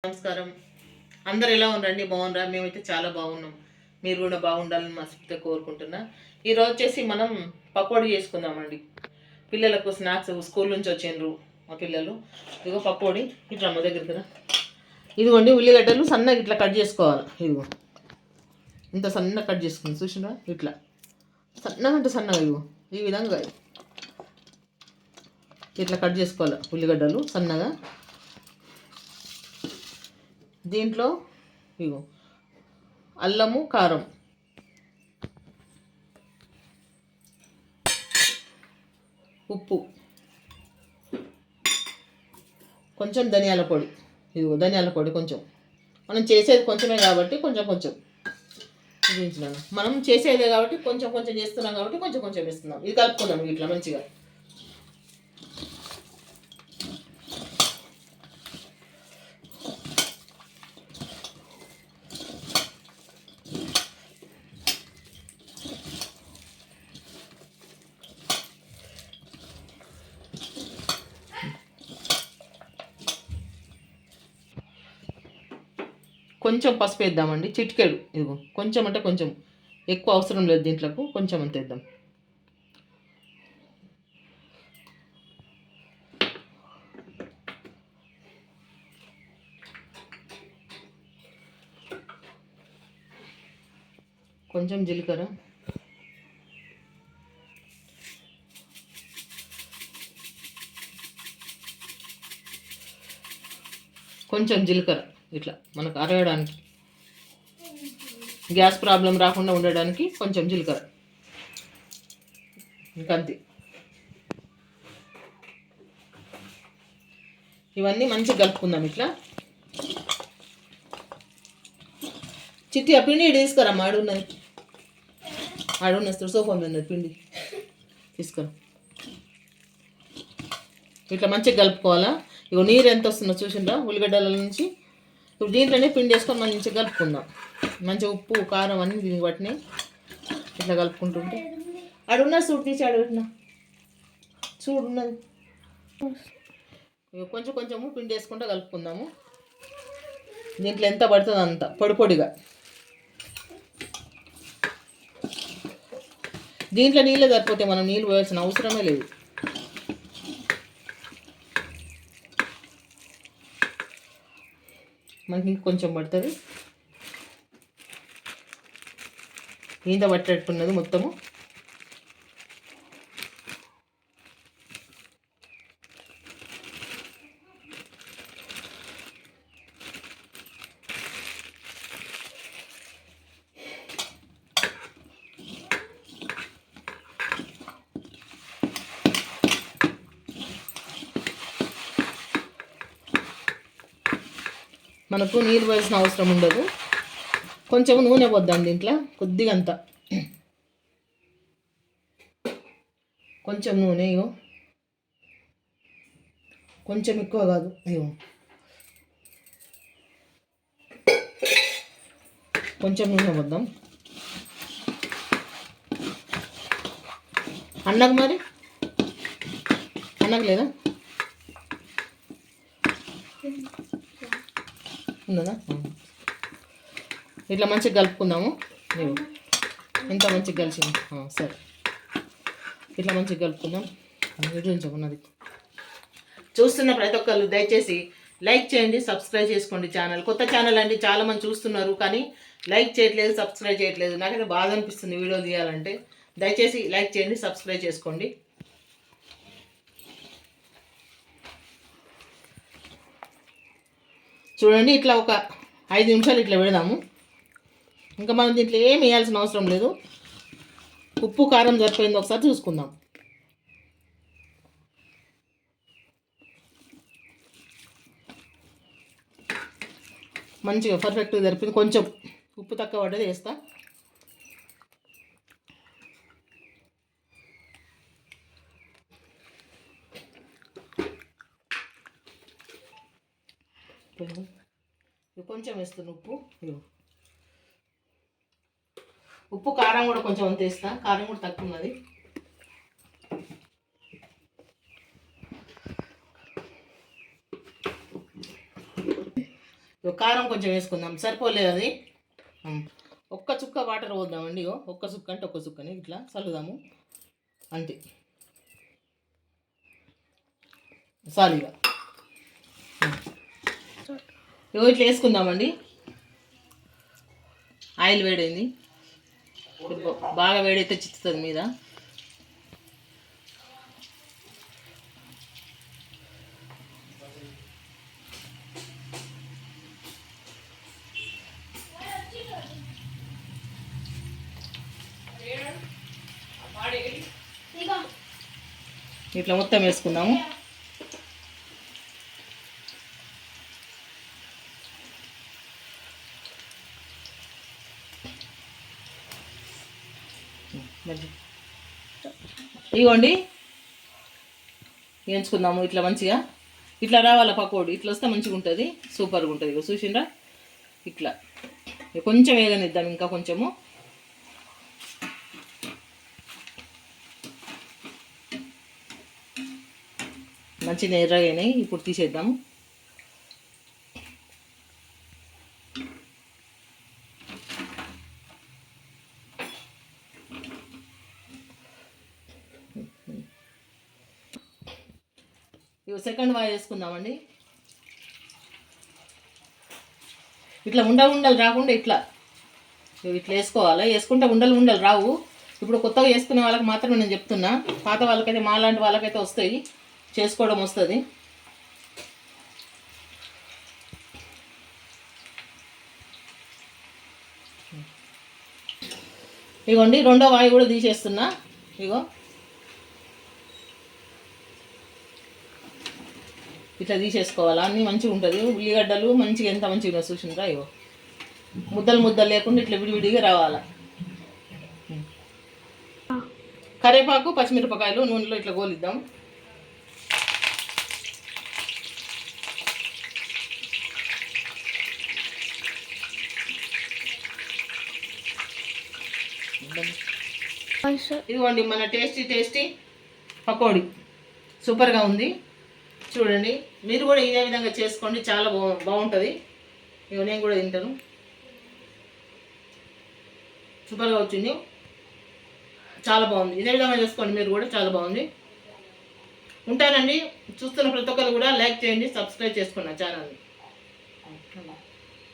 నమస్కారం. అందరు ఎలా ఉన్నారండి? బాగున్నారా? మేమైతే చాలా బాగున్నాం. మీరు కూడా బాగుండాలని మనస్ఫూర్తిగా కోరుకుంటున్నా. ఈరోజు వచ్చేసి మనం పకోడీ చేసుకుందామండి. పిల్లలకు స్నాక్స్ స్కూల్ నుంచి వచ్చిండ్రు మా పిల్లలు. ఇదిగో పకోడీ. ఇట్లా మా దగ్గరికి రా. ఇదిగోండి ఉల్లిగడ్డలు సన్నగా ఇట్లా కట్ చేసుకోవాలి. ఇదిగో ఇంత సన్నగా కట్ చేసుకుంది చూసినా, ఇట్లా సన్నగా అంటే సన్నగా ఇదిగో ఈ విధంగా ఇట్లా కట్ చేసుకోవాలి ఉల్లిగడ్డలు సన్నగా. దీంట్లో ఇగో అల్లము, కారం, ఉప్పు, కొంచెం ధనియాల పొడి. ఇదిగో ధనియాల పొడి కొంచెం. మనం చేసేది కొంచెమే కాబట్టి కొంచెం కొంచెం వేయించినాను. మనం చేసేదే కాబట్టి కొంచెం కొంచెం చేస్తున్నాం కాబట్టి కొంచెం కొంచెం వేస్తున్నాం. ఇది కలుపుకుందాం ఇట్లా మంచిగా. కొంచెం పసుపు వేద్దామండి, చిటికెడు. ఇదిగో కొంచెం అంటే కొంచెం, ఎక్కువ అవసరం లేదు దీంట్లోకి, కొంచెం అంత వేద్దాం. కొంచెం జీలకర్ర, కొంచెం జీలకర్ర ఇట్లా మనకు అరగడానికి, గ్యాస్ ప్రాబ్లం రాకుండా ఉండడానికి కొంచెం జీలకర్ర. ఇంకంతే. ఇవన్నీ మంచిగా కలుపుకుందాం ఇట్లా. చిట్టి ఆ పిండి తీసుకురమ్మా, ఆడున్నది సోఫా మీద ఉన్నది పిండి, తీసుకురా. ఇట్లా మంచిగా కలుపుకోవాలా. ఇగో నీరు ఎంత వస్తుందో చూసిండ్రా ఉల్లిగడ్డల నుంచి. ఇప్పుడు దీంట్లోనే పిండి వేసుకొని మంచిగా కలుపుకుందాం. మంచిగా ఉప్పు, కారం అన్నీ దీనికి పట్టినాయి. ఇట్లా కలుపుకుంటుంటే ఆడున్నది చూడు, తీసి ఆడున్న చూడున్నది. కొంచెం కొంచెము పిండి వేసుకుంటూ కలుపుకుందాము. దీంట్లో ఎంత పడుతుందో అంత పొడి పొడిగా. దీంట్లో నీళ్ళే సరిపోతే మనం నీళ్ళు పోయాల్సిన అవసరమే లేదు. మనకి ఇంకొంచెం పడుతుంది. ఈంత పట్టేట్టున్నది మొత్తము. మనకు నీళ్ళు పోయాల్సిన అవసరం ఉండదు. కొంచెం నూనె పోద్దాం దీంట్లో, కొద్దిగా అంత. కొంచెం నూనె, ఇగో కొంచెం ఎక్కువ కాదు, ఇగో కొంచెం నూనె పోద్దాం. అన్నకు మరి అన్నకు లేదా ఉన్నదా? ఇట్లా మంచిగా కలుపుకుందాము. ఎంత మంచిగా కలిసింది. సరే, ఇట్లా మంచిగా కలుపుకుందాం. ఉన్నది. చూస్తున్న ప్రతి ఒక్కరు దయచేసి లైక్ చేయండి, సబ్స్క్రైబ్ చేసుకోండి. ఛానల్ కొత్త ఛానల్ అండి, చాలామంది చూస్తున్నారు కానీ లైక్ చేయట్లేదు, సబ్స్క్రైబ్ చేయట్లేదు. నాకైతే బాధ అనిపిస్తుంది వీడియో తీయాలంటే. దయచేసి లైక్ చేయండి, సబ్స్క్రైబ్ చేసుకోండి. చూడండి, ఇట్లా ఒక 5 నిమిషాలు ఇట్లా పెడదాము. ఇంకా మనం దీంట్లో ఏం వేయాల్సిన అవసరం లేదు. ఉప్పు, కారం సరిపోయింది ఒకసారి చూసుకుందాం. మంచిగా పర్ఫెక్ట్గా సరిపోయింది. కొంచెం ఉప్పు తక్కువ పడ్డది వేస్తా. కొంచెం వేస్తాను ఉప్పు. ఉప్పు, కారం కూడా కొంచెం అంత వేస్తా. కారం కూడా తక్కువ ఉన్నది. కారం కొంచెం వేసుకుందాం, సరిపోలేదు అది. ఒక్క చుక్క వాటర్ పోద్దామండి. ఒక్క చుక్క అంటే ఒక్క చుక్కని ఇట్లా చల్లుదాము అంతే, సారీగా. ఇట్లా వేసుకుందామండి. ఆయిల్ వేడైంది, బాగా వేడైతే చిత్తుతుంది మీద. ఇట్లా మొత్తం వేసుకుందాము. ఇగోండి వేయించుకుందాము ఇట్లా మంచిగా. ఇట్లా రావాల పకోడీ, ఇట్లా వస్తే మంచిగా ఉంటుంది, సూపర్గా ఉంటుంది. ఇక చూసిండ్రా, ఇట్లా కొంచెం వేగనిద్దాం, ఇంకా కొంచెము. మంచిగా ఎర్రగాయినాయి, ఇప్పుడు తీసేద్దాము. ఇవి సెకండ్ వాయి వేసుకుందామండి. ఇట్లా ఉండలు రాకుండా ఇట్లా ఇట్లా వేసుకోవాలి. వేసుకుంటే ఉండలు రావు. ఇప్పుడు కొత్తగా వేసుకునే వాళ్ళకి మాత్రమే నేను చెప్తున్నా, పాత వాళ్ళకైతే, మా లాంటి వాళ్ళకైతే వస్తాయి, చేసుకోవడం వస్తుంది. ఇగోండి రెండో వాయి కూడా తీసేస్తున్నా. ఇగో ఇట్లా తీసేసుకోవాలి, అన్నీ మంచిగా ఉంటుంది. ఉల్లిగడ్డలు మంచిగా ఎంత మంచిగా చూసిండ్రా, ఇగో ముద్దలు లేకుండా ఇట్లా విడివిడిగా రావాలి. కరివేపాకు, పచ్చిమిరపకాయలు నూనెలో ఇట్లా గోలిద్దాం. ఇదిగోండి మన టేస్టీ పకోడీ సూపర్గా ఉంది. చూడండి, మీరు కూడా ఇదే విధంగా చేసుకోండి, చాలా బాగుంటుంది. ఇక నేను కూడా తింటాను, సూపర్గా వచ్చింది, చాలా బాగుంది. ఇదే విధంగా చేసుకోండి మీరు కూడా, చాలా బాగుంది. ఉంటానండి. చూస్తున్న ప్రతి ఒక్కరు కూడా లైక్ చేయండి, సబ్స్క్రైబ్ చేసుకోండి ఛానల్ని.